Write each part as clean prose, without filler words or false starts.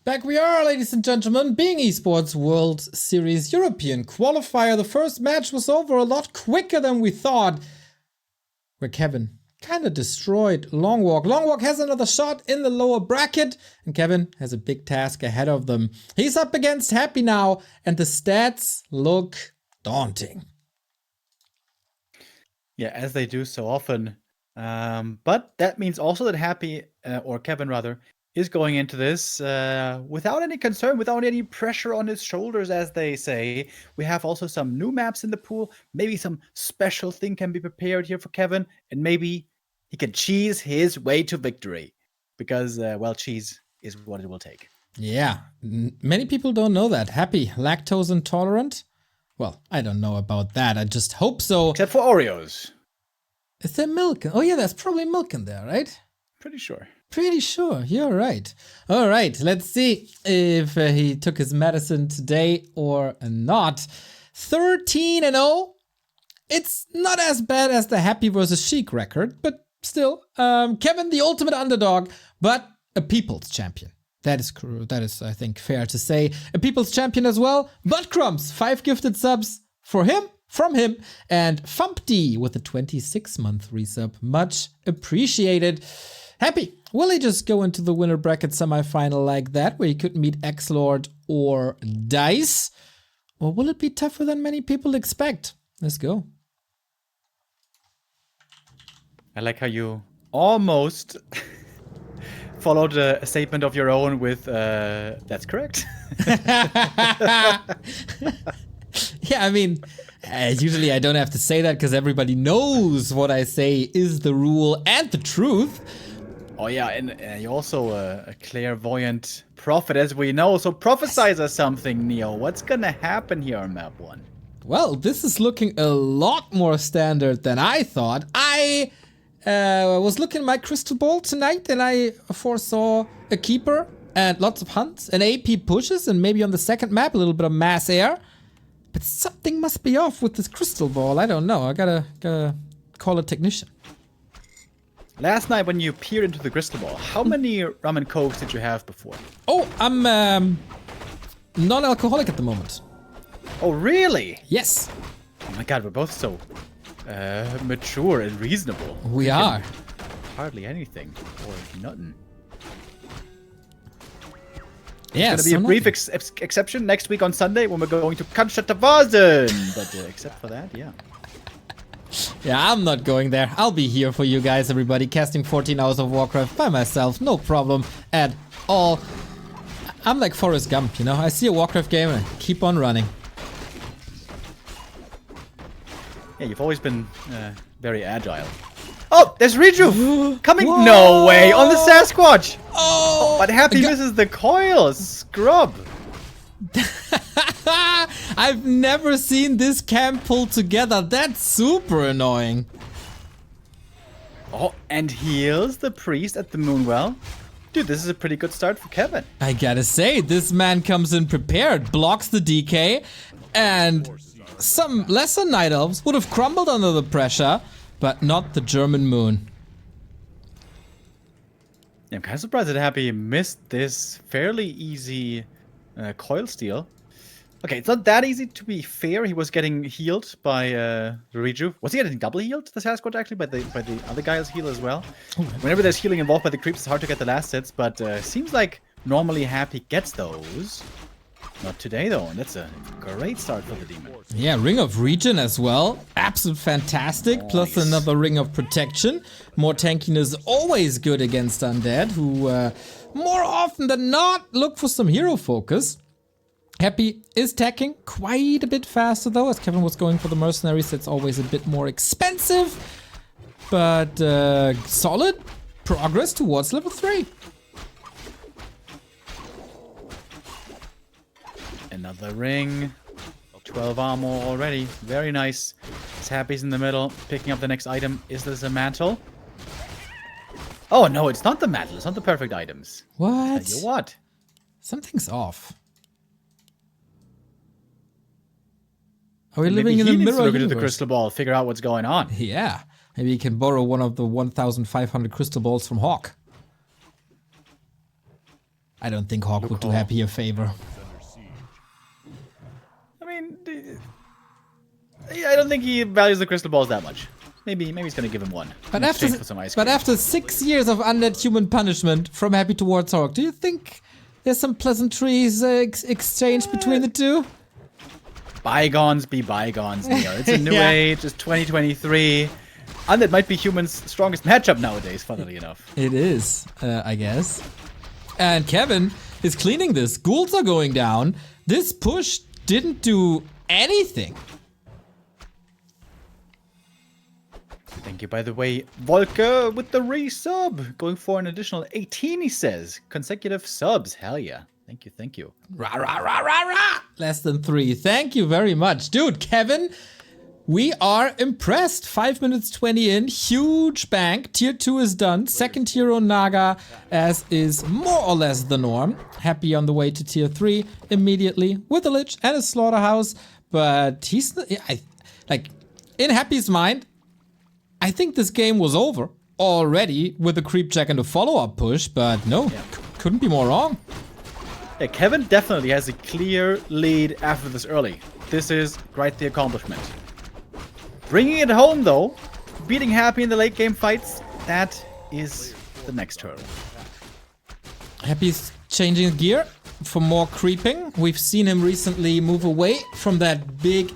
Back we are, ladies and gentlemen, being Esports World Series European Qualifier. The first match was over a lot quicker than we thought, where Kevin kind of destroyed Longwalk. Longwalk has another shot in the lower bracket, and Kevin has a big task ahead of them. He's up against Happy now, and the stats look daunting. Yeah, as they do so often. But that means also that Happy, or Kevin rather, is going into this without any concern, without any pressure on his shoulders, as they say. We have also some new maps in the pool. Maybe some special thing can be prepared here for Kevin, and maybe he can cheese his way to victory. Because, well, cheese is what it will take. Yeah, many people don't know that. Happy, lactose intolerant? Well, I don't know about that. I just hope so. Except for Oreos. Is there milk? Oh yeah, there's probably milk in there, right? Pretty sure. Pretty sure, you're right. All right, let's see if he took his medicine today or not. 13-0. It's not as bad as the Happy versus Sheik record, but still, Kevin the ultimate underdog, but a people's champion. That is, I think, fair to say. A people's champion as well. Butt Crumbs, 5 gifted subs for him, from him, and Fumpty with a 26-month resub. Much appreciated. Happy, will he just go into the winner bracket semifinal like that, where he could meet X-Lord or Dice? Or will it be tougher than many people expect? Let's go. I like how you almost followed a statement of your own with, that's correct. Yeah, I mean, usually I don't have to say that because everybody knows what I say is the rule and the truth. Oh yeah, and you're also a clairvoyant prophet, as we know. So prophesize us something, Neo. What's gonna happen here on map 1? Well, this is looking a lot more standard than I thought. I was looking at my crystal ball tonight, and I foresaw a keeper and lots of hunts and AP pushes, and maybe on the second map a little bit of mass air. But something must be off with this crystal ball. I don't know. I gotta call a technician. Last night when you peered into the crystal ball, how many rum and cokes did you have before? Oh, I'm non-alcoholic at the moment. Oh, really? Yes. Oh my god, we're both so mature and reasonable. We are. Hardly anything. Or nothing. Yeah, it's gonna be a brief exception next week on Sunday when we're going to Cannstatt-Vasen. But except for that, yeah. Yeah, I'm not going there. I'll be here for you guys, everybody, casting 14 hours of Warcraft by myself. No problem at all. I'm like Forrest Gump, you know? I see a Warcraft game and I keep on running. Yeah, you've always been very agile. Oh, there's Reju coming. Whoa. No way, on the Sasquatch. Oh, but Happy misses the coil. Scrub. I've never seen this camp pulled together. That's super annoying. Oh, and heals the priest at the Moonwell. Dude, this is a pretty good start for Kevin. I gotta say, this man comes in prepared, blocks the DK, and some lesser Night Elves would have crumbled under the pressure, but not the German Moon. Yeah, I'm kind of surprised that Happy missed this fairly easy coil steal. Okay, it's not that easy, to be fair. He was getting healed by the Reju. Was he getting double healed, the Sasquatch, actually, by the other guy's heal as well? Whenever there's healing involved by the creeps, it's hard to get the last hits, but seems like normally Happy gets those. Not today, though, and that's a great start for the Demon. Yeah, Ring of Regen as well. Absolute fantastic, nice. Plus another Ring of Protection. More tankiness always good against Undead, who more often than not look for some hero focus. Happy is tacking quite a bit faster though, as Kevin was going for the mercenaries. That's always a bit more expensive, but solid progress towards level 3. Another ring, 12 armor already, very nice. Happy's in the middle, picking up the next item. Is this a mantle? Oh no, it's not the mantle, it's not the perfect items. What? Tell you what? Something's off. Are we living in a mirror universe? Look into the crystal ball, figure out what's going on. Yeah, maybe you can borrow one of the 1,500 crystal balls from Hawk. I don't think Hawk would do Happy a favor. I mean, I don't think he values the crystal balls that much. Maybe he's gonna give him one. But after 6 years of undead human punishment from Happy towards Hawk, do you think there's some pleasantries exchanged between the two? Bygones be bygones, Neo. It's a new age, it's 2023. Undead might be humans' strongest matchup nowadays, funnily enough. It is, I guess. And Kevin is cleaning this. Ghouls are going down. This push didn't do anything. Thank you, by the way, Volker with the resub. Going for an additional 18, he says. Consecutive subs. Hell yeah. Thank you, thank you. Rah, rah, rah, rah, rah. Less than 3. Thank you very much. Dude, Kevin, we are impressed. 5 minutes 20 in. Huge bank. Tier 2 is done. Second tier on Naga, as is more or less the norm. Happy on the way to tier 3 immediately with a Lich and a Slaughterhouse. But he's... in Happy's mind, I think this game was over already with a creep check and a follow-up push. But no, couldn't be more wrong. Yeah, Kevin definitely has a clear lead after this early. This is quite the accomplishment. Bringing it home, though, beating Happy in the late game fights, that is the next hurdle. Happy's changing gear for more creeping. We've seen him recently move away from that big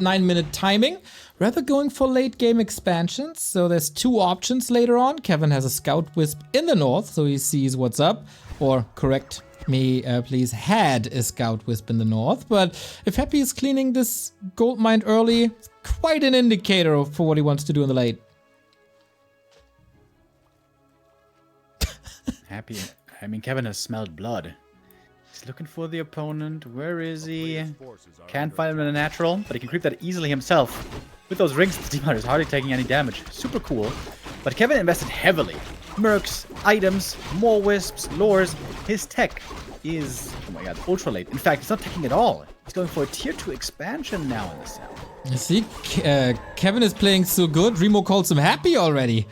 9-minute timing, rather going for late game expansions. So there's 2 options later on. Kevin has a Scout Wisp in the north, so he sees what's up, or correct me, please, had a Scout Wisp in the north. But if Happy is cleaning this gold mine early, it's quite an indicator for what he wants to do in the late. Happy. I mean, Kevin has smelled blood. He's looking for the opponent. Where is he? Can't find him in a natural, but he can creep that easily himself. With those rings, the Demon Hunter is hardly taking any damage. Super cool. But Kevin invested heavily. Mercs, items, more wisps, lures. His tech is, oh my god, ultra late. In fact, he's not taking it all. He's going for a tier 2 expansion now in the south. You see, Kevin is playing so good, Remo calls him Happy already.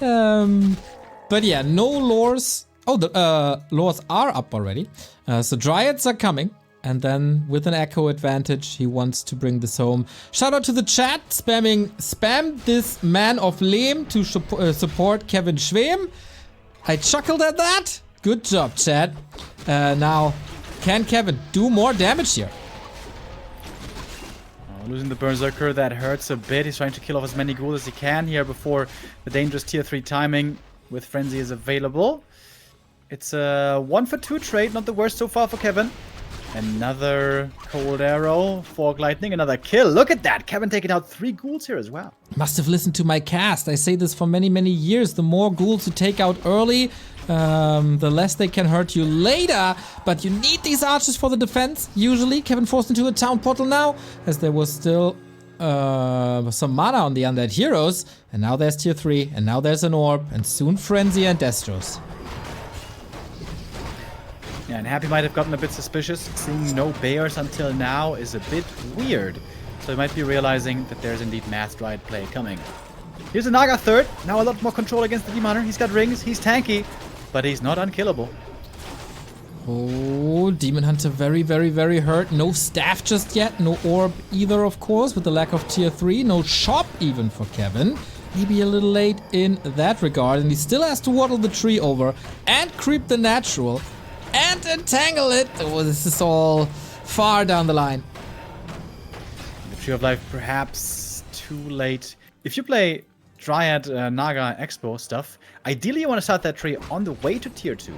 But yeah, no lures. Oh, the lures are up already. So Dryads are coming. And then with an echo advantage, he wants to bring this home. Shout out to the chat, spam this man of Lehm to support Kevin Schwem. I chuckled at that. Good job, chat. Now, can Kevin do more damage here? Losing the Berserker, that hurts a bit. He's trying to kill off as many ghouls as he can here before the dangerous tier 3 timing with Frenzy is available. It's a 1-for-2 trade, not the worst so far for Kevin. Another cold arrow, fork lightning, another kill. Look at that! Kevin taking out 3 ghouls here as well. Must have listened to my cast. I say this for many, many years. The more ghouls you take out early, the less they can hurt you later. But you need these archers for the defense. Usually, Kevin forced into a town portal now, as there was still some mana on the undead heroes. And now there's tier 3, and now there's an orb, and soon Frenzy and Destros. Yeah, and Happy might have gotten a bit suspicious. Seeing no bears until now is a bit weird. So he might be realizing that there's indeed Mass Dryad play coming. Here's a Naga third. Now a lot more control against the Demon Hunter. He's got rings, he's tanky, but he's not unkillable. Oh, Demon Hunter very, very, very hurt. No staff just yet. No orb either, of course, with the lack of tier 3. No shop even for Kevin. Maybe a little late in that regard. And he still has to waddle the tree over and creep the natural. And entangle it. Oh, this is all far down the line. The Tree of Life perhaps too late. If you play Dryad, Naga, Expo stuff, ideally you want to start that tree on the way to tier 2.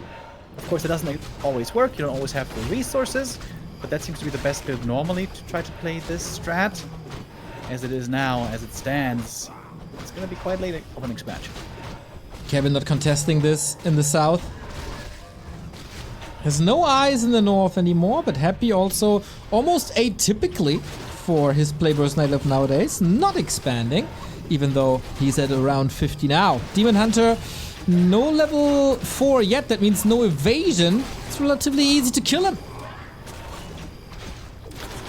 Of course, it doesn't always work. You don't always have the resources, but that seems to be the best build normally to try to play this strat. As it is now, as it stands, it's going to be quite late of an expansion. Kevin not contesting this in the south. Has no eyes in the north anymore, but Happy also almost atypically for his Playburst Nightlife nowadays, not expanding, even though he's at around 50 now. Demon Hunter, no level 4 yet, that means no evasion. It's relatively easy to kill him.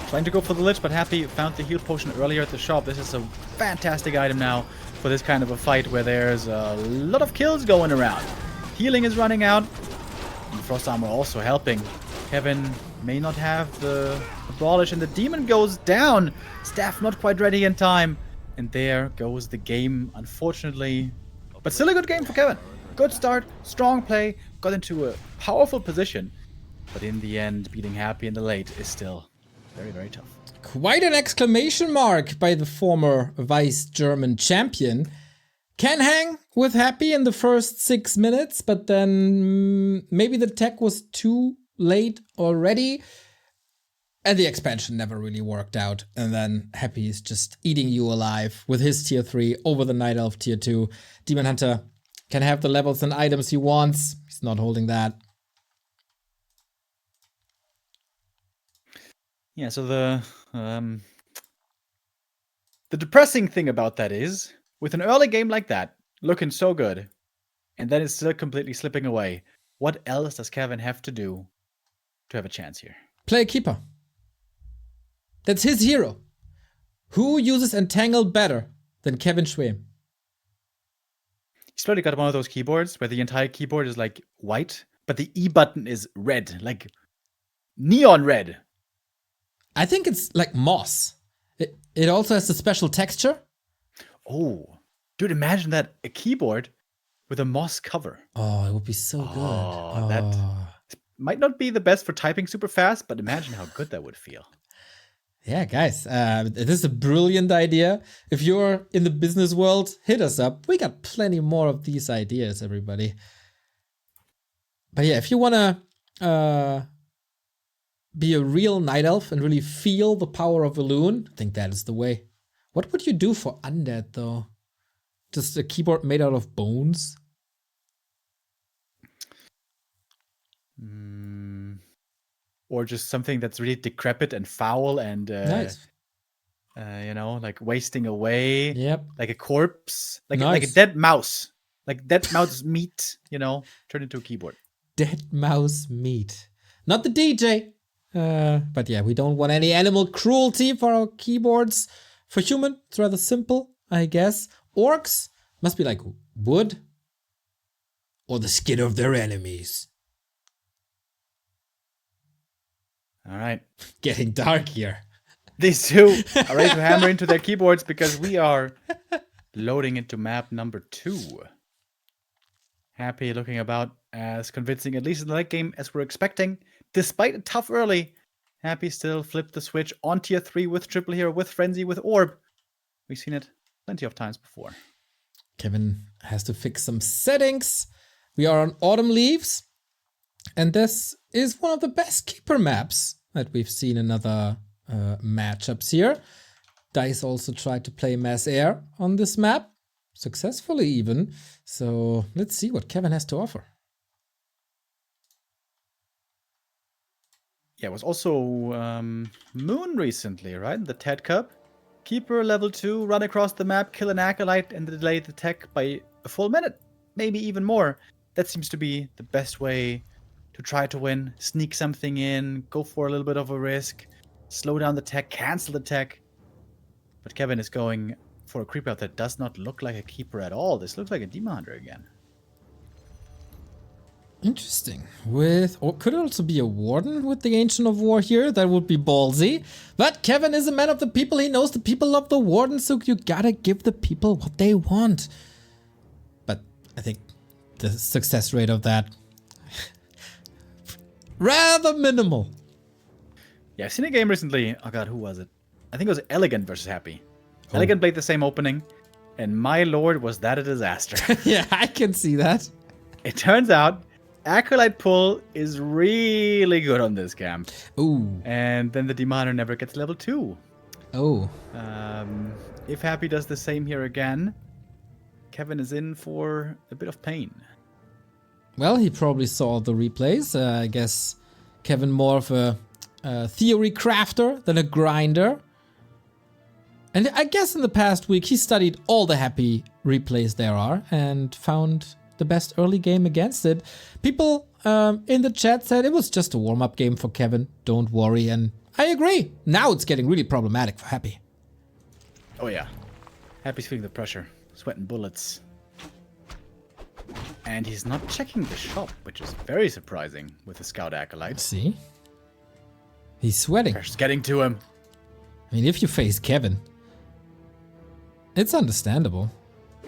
Trying to go for the Lich, but Happy found the heal potion earlier at the shop. This is a fantastic item now for this kind of a fight where there's a lot of kills going around. Healing is running out. And the Frost Armor also helping. Kevin may not have the Abolish, and the Demon goes down. Staff not quite ready in time. And there goes the game, unfortunately. But still a good game for Kevin. Good start, strong play, got into a powerful position. But in the end, beating Happy in the late is still very, very tough. Quite an exclamation mark by the former Vice German champion. Can hang with Happy in the first 6 minutes, but then maybe the tech was too late already. And the expansion never really worked out. And then Happy is just eating you alive with his tier 3 over the Night Elf tier 2. Demon Hunter can have the levels and items he wants. He's not holding that. Yeah, so the depressing thing about that is, with an early game like that, looking so good, and then it's still completely slipping away, what else does Kevin have to do to have a chance here? Play a keeper. That's his hero. Who uses Entangle better than Kevin Schwem? He's probably got one of those keyboards where the entire keyboard is like white, but the E button is red, like neon red. I think it's like moss. It also has a special texture. Oh, dude, imagine that, a keyboard with a moss cover. Oh, it would be so good. Oh, that might not be the best for typing super fast, but imagine how good that would feel. Yeah, guys, this is a brilliant idea. If you're in the business world, hit us up. We got plenty more of these ideas, everybody. But yeah, if you want to be a real Night Elf and really feel the power of Elune, I think that is the way. What would you do for Undead, though? Just a keyboard made out of bones? Or just something that's really decrepit and foul and, Nice. Like wasting away. Yep. Like a corpse. Like a Nice. dead mouse. Like dead mouse meat, turned into a keyboard. Dead mouse meat. Not the DJ. But yeah, we don't want any animal cruelty for our keyboards. For human, it's rather simple, I guess. Orcs must be like wood or the skin of their enemies. All right. Getting dark here. These two are ready to hammer into their keyboards because we are loading into map number 2. Happy looking about as convincing, at least in the late game, as we're expecting. Despite a tough early, Happy still flipped the switch on tier 3 with Triple Hero, with Frenzy, with Orb. We've seen it plenty of times before. Kevin has to fix some settings. We are on Autumn Leaves. And this is one of the best keeper maps that we've seen in other matchups here. DICE also tried to play Mass Air on this map, successfully even. So let's see what Kevin has to offer. Yeah, it was also Moon recently, right? The TED Cup. Keeper level 2, run across the map, kill an Acolyte, and delay the tech by a full minute. Maybe even more. That seems to be the best way to try to win. Sneak something in, go for a little bit of a risk, slow down the tech, cancel the tech. But Kevin is going for a creep out that does not look like a keeper at all. This looks like a Demon Hunter again. Interesting. Or could it also be a Warden with the Ancient of War here? That would be ballsy. But Kevin is a man of the people. He knows the people love the Warden, so you gotta give the people what they want. But I think the success rate of that rather minimal. Yeah, I've seen a game recently. Oh god, who was it? I think it was Elegant versus Happy. Elegant played the same opening, and my lord, was that a disaster. Yeah, I can see that. It turns out Acolyte pull is really good on this camp. Ooh. And then the Demoner never gets level 2. Oh. If Happy does the same here again, Kevin is in for a bit of pain. Well, he probably saw the replays. I guess Kevin more of a theory crafter than a grinder. And I guess in the past week he studied all the Happy replays there are and found the best early game against it. People in the chat said it was just a warm-up game for Kevin. Don't worry, and I agree. Now it's getting really problematic for Happy. Oh yeah. Happy's feeling the pressure. Sweating bullets. And he's not checking the shop, which is very surprising with the Scout Acolyte. See? He's sweating. Pressure's getting to him. I mean, if you face Kevin, it's understandable.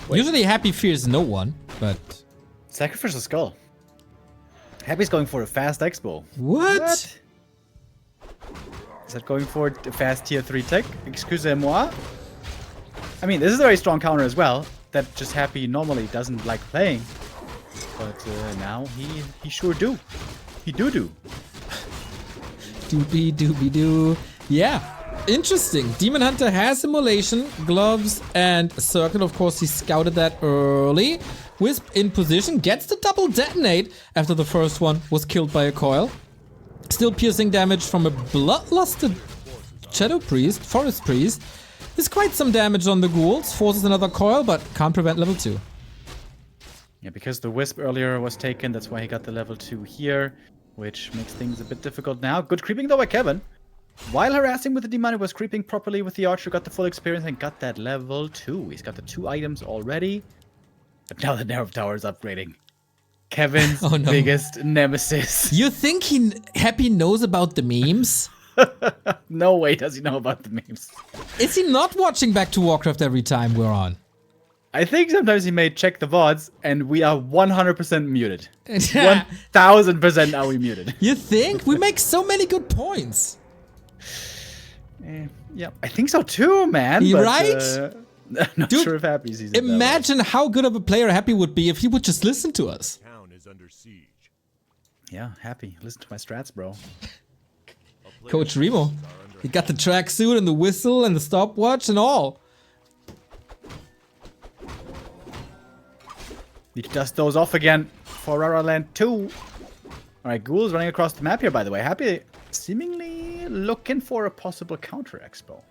Wait. Usually Happy fears no one, but... Sacrificial Skull. Happy's going for a fast expo. What? Is that going for a fast tier 3 tech? Excusez-moi. I mean, this is a very strong counter as well. That just Happy normally doesn't like playing. But now he sure do. He do. Doobie-doobie-doo. Yeah, interesting. Demon Hunter has Immolation, Gloves, and Circle. Of course, he scouted that early. Wisp in position, gets the double detonate after the first one was killed by a coil. Still piercing damage from a bloodlusted Shadow Priest, Forest Priest. There's quite some damage on the ghouls, forces another coil, but can't prevent level 2. Yeah, because the Wisp earlier was taken, that's why he got the level 2 here, which makes things a bit difficult now. Good creeping though by Kevin. While harassing with the Demon, he was creeping properly with the Archer, got the full experience and got that level 2. He's got the 2 items already. But now the Nerve Tower is upgrading. Kevin's biggest nemesis. You think Happy knows about the memes? No way does he know about the memes. Is he not watching back to Warcraft every time we're on? I think sometimes he may check the VODs and we are 100% muted. 1000% are we muted. You think? We make so many good points. Yeah, I think so too, man. You're but, right? I'm not Dude, sure if Happy sees it. Imagine how good of a player Happy would be if he would just listen to us. Town is under siege. Yeah, Happy. Listen to my strats, bro. Coach Remo. He got the tracksuit and the whistle and the stopwatch and all. Need to dust those off again for Rara Land 2. Alright, Ghouls running across the map here, by the way. Happy seemingly looking for a possible counter expo.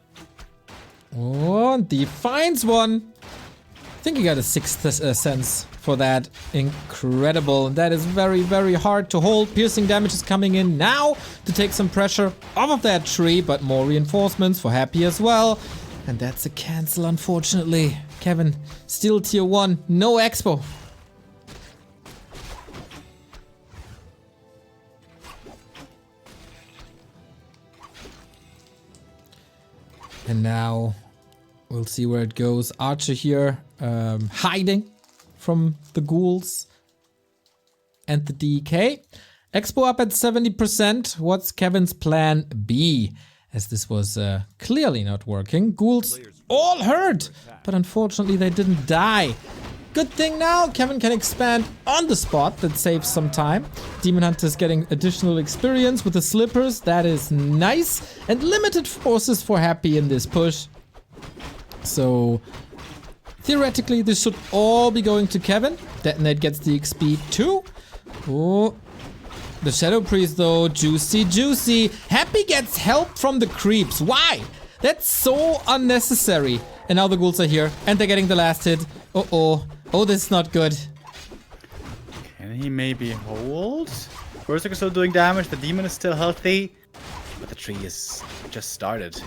Oh, and he finds one. I think he got a 6th sense for that. Incredible. That is very, very hard to hold. Piercing damage is coming in now to take some pressure off of that tree, but more reinforcements for Happy as well. And that's a cancel, unfortunately. Kevin, still tier 1, no expo. And now we'll see where it goes. Archer here, hiding from the ghouls and the DK. Expo up at 70%. What's Kevin's plan B? As this was clearly not working. Ghouls all hurt, but unfortunately they didn't die. Good thing now Kevin can expand on the spot. That saves some time. Demon Hunter's getting additional experience with the slippers. That is nice. And limited forces for Happy in this push. So theoretically this should all be going to Kevin. Detonate gets the XP too. Oh, the Shadow Priest though, juicy. Happy gets help from the creeps. Why? That's so unnecessary. And now the ghouls are here and they're getting the last hit. Oh, this is not good. Can he maybe hold? Berserk is still doing damage, the demon is still healthy. But the tree is just started.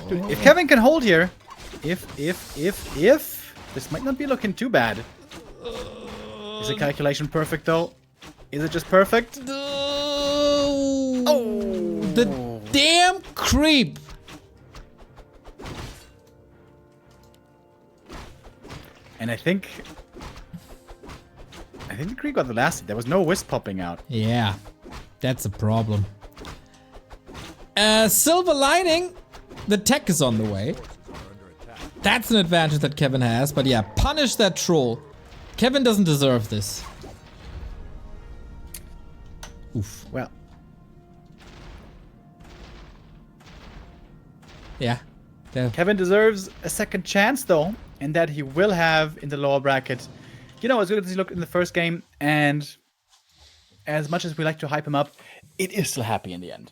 Dude, if Kevin can hold here, if, this might not be looking too bad. Is the calculation perfect though? Is it just perfect? Oh, the damn creep. And I think the creep got the last hit. There was no wisp popping out. Yeah, that's a problem. Silver lining, the tech is on the way. That's an advantage that Kevin has, but yeah, punish that troll. Kevin doesn't deserve this. Oof. Well. Yeah. Kevin deserves a second chance though, and that he will have in the lower bracket. You know, as good as he looked in the first game, and as much as we like to hype him up, it is still Happy in the end.